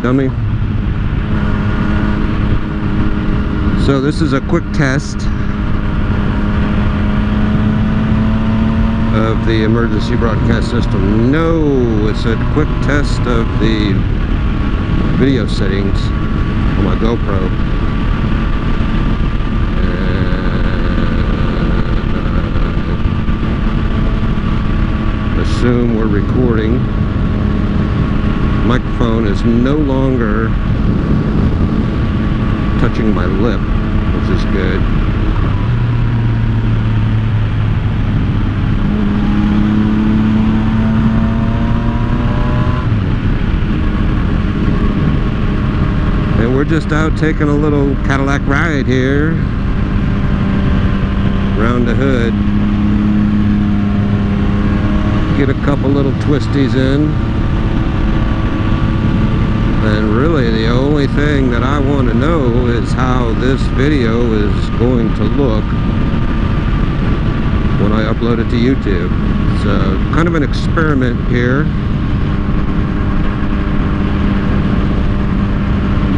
dummy. So this is a quick test of the emergency broadcast system. No, it's a quick test of the video settings on my GoPro. And assume we're recording. Microphone is no longer touching my lip, which is good. And we're just out taking a little Cadillac ride here around the hood. Get a couple little twisties in. And really the only thing that I want to know is how this video is going to look when I upload it to YouTube. It's kind of an experiment here.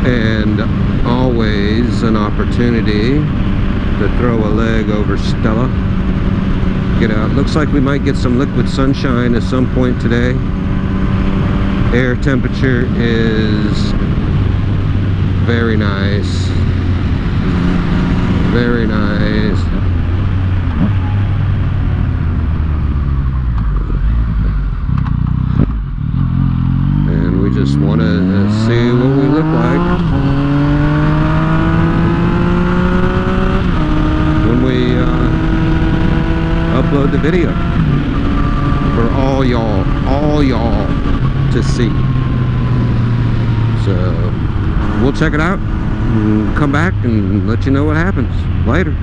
And always an opportunity to throw a leg over Stella. Get out. Looks like we might get some liquid sunshine at some point today. Air temperature is very nice. Very nice. And we just want to see what we look like when we upload the video for all y'all to see. So we'll check it out and come back and let you know what happens later.